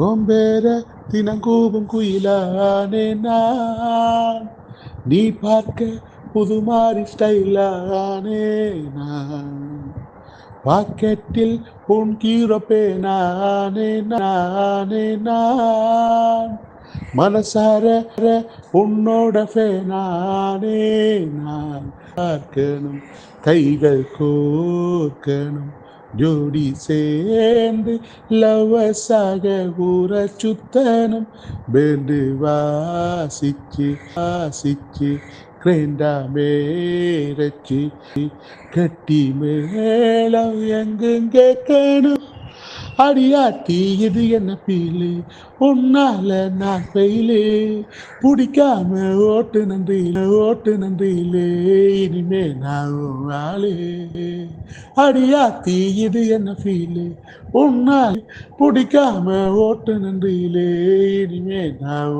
ஓம்பேர தினங்கூபம் குயிலானே நான், நீ பார்க்க புதுமாரி ஸ்டைலானே நான், பாக்கெட்டில் உன் கீரப்பே நானே நான், மனசார உன்னோட ஃபேனானே நான். பார்க்கணும் கைகள் கோர்க்கணும் ஜோடி சேர்ந்து லவ்வசாக ஊற சுத்தனும், பேண்டு வாசிச்சு கிரேண்டா மேரச்சு கட்டி மேளம் எங்கும் கேட்கணும். அடியாத்தி இது என்ன பீலு, உன்னால நான் பெயிலு, பிடிக்காம ஓட்டு நன்றியிலே இனிமே நான் உன் ஆளு. அடியாத்தி இது என்ன ஃபீலு, உன்னால் பிடிக்காம ஓட்டு நன்றியிலே இனிமே நான்